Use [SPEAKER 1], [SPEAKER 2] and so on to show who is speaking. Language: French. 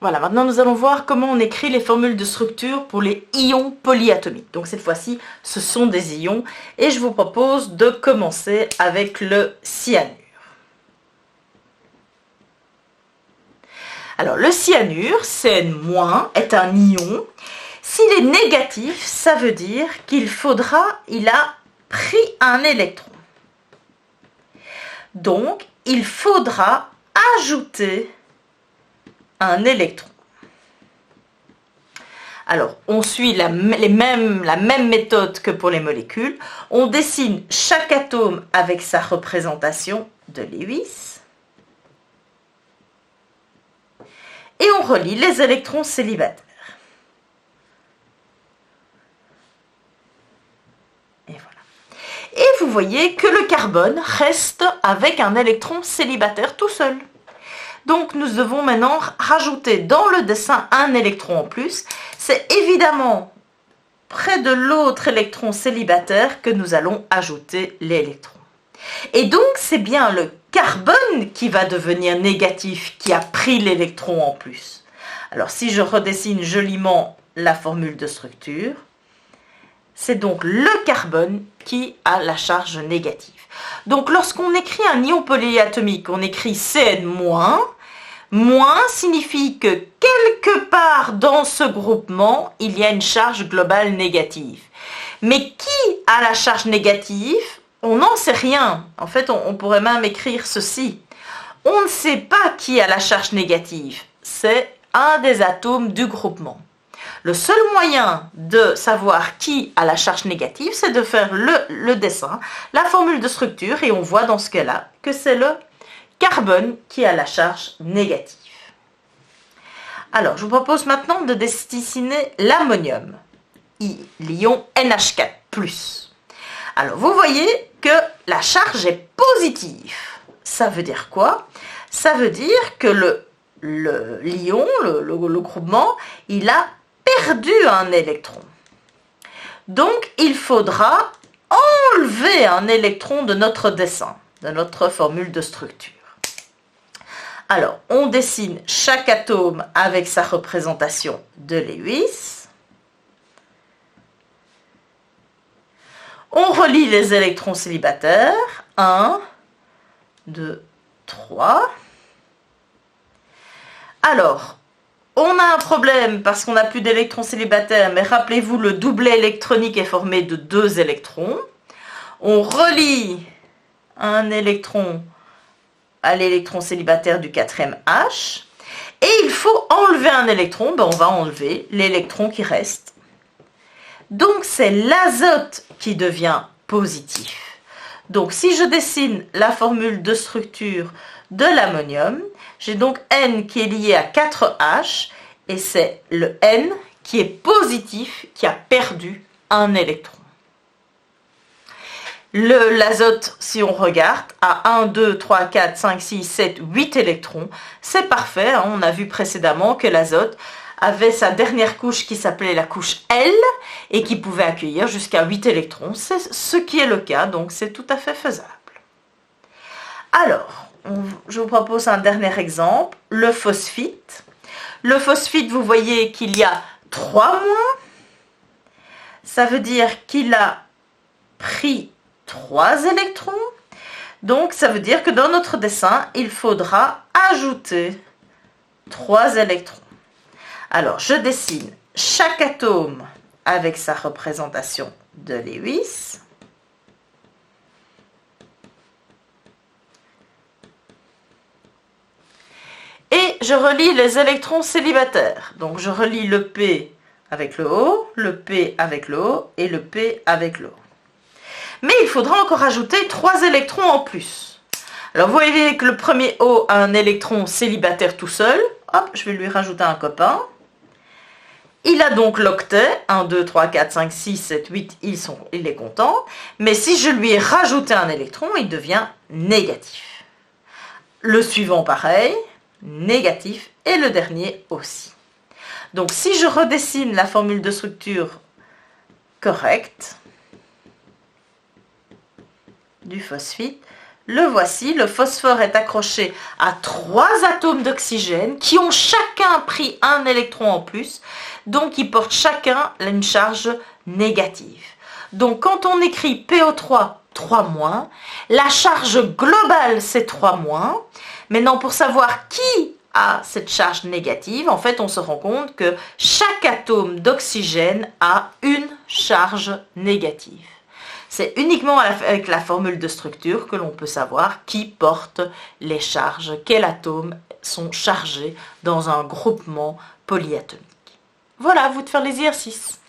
[SPEAKER 1] Voilà, maintenant nous allons voir comment on écrit les formules de structure pour les ions polyatomiques. Donc cette fois-ci, ce sont des ions et je vous propose de commencer avec le cyanure. Alors le cyanure, Cn- est un ion. S'il est négatif, ça veut dire il a pris un électron. Donc il faudra ajouter un électron. Alors, on suit la même méthode que pour les molécules. On dessine chaque atome avec sa représentation de Lewis. Et on relie les électrons célibataires. Et voilà. Et vous voyez que le carbone reste avec un électron célibataire tout seul. Donc nous devons maintenant rajouter dans le dessin un électron en plus. C'est évidemment près de l'autre électron célibataire que nous allons ajouter l'électron. Et donc c'est bien le carbone qui va devenir négatif, qui a pris l'électron en plus. Alors si je redessine joliment la formule de structure, c'est donc le carbone qui a la charge négative. Donc lorsqu'on écrit un ion polyatomique, on écrit Cn-, moins signifie que quelque part dans ce groupement, il y a une charge globale négative. Mais qui a la charge négative? On n'en sait rien. En fait, on pourrait même écrire ceci. On ne sait pas qui a la charge négative. C'est un des atomes du groupement. Le seul moyen de savoir qui a la charge négative, c'est de faire le dessin, la formule de structure, et on voit dans ce cas-là que c'est le carbone qui a la charge négative. Alors, je vous propose maintenant de dessiner l'ammonium, l'ion NH4+. Alors, vous voyez que la charge est positive. Ça veut dire quoi? Ça veut dire que l'ion, le groupement, il a perdu un électron. Donc, il faudra enlever un électron de notre dessin, de notre formule de structure. Alors, on dessine chaque atome avec sa représentation de Lewis. On relie les électrons célibataires. 1, 2, 3. Alors, on a un problème parce qu'on n'a plus d'électrons célibataires, mais rappelez-vous, le doublet électronique est formé de 2 électrons. On relie un électron à l'électron célibataire du 4e H. Et il faut enlever un électron. On va enlever l'électron qui reste. Donc, c'est l'azote qui devient positif. Donc, si je dessine la formule de structure de l'ammonium, j'ai donc N qui est lié à 4H, et c'est le N qui est positif, qui a perdu un électron. L'azote, si on regarde, a 1, 2, 3, 4, 5, 6, 7, 8 électrons. C'est parfait, hein. On a vu précédemment que l'azote avait sa dernière couche qui s'appelait la couche L et qui pouvait accueillir jusqu'à 8 électrons. C'est ce qui est le cas, donc c'est tout à fait faisable. Alors, je vous propose un dernier exemple, le phosphite. Le phosphite, vous voyez qu'il y a 3 moins. Ça veut dire qu'il a pris 3 électrons. Donc, ça veut dire que dans notre dessin, il faudra ajouter 3 électrons. Alors, je dessine chaque atome avec sa représentation de Lewis. Et je relie les électrons célibataires. Donc, je relie le P avec le O, le P avec le O et le P avec le O. Mais il faudra encore ajouter 3 électrons en plus. Alors, vous voyez que le premier O a un électron célibataire tout seul. Hop, je vais lui rajouter un copain. Il a donc l'octet, 1, 2, 3, 4, 5, 6, 7, 8, il est content. Mais si je lui ai rajouté un électron, il devient négatif. Le suivant, pareil, négatif, et le dernier aussi. Donc si je redessine la formule de structure correcte du phosphite, Le voici, le phosphore est accroché à 3 atomes d'oxygène qui ont chacun pris un électron en plus, donc ils portent chacun une charge négative. Donc quand on écrit PO3, 3-, la charge globale c'est 3-. Maintenant pour savoir qui a cette charge négative, en fait on se rend compte que chaque atome d'oxygène a une charge négative. C'est uniquement avec la formule de structure que l'on peut savoir qui porte les charges, quels atomes sont chargés dans un groupement polyatomique. Voilà, à vous de faire l'exercice.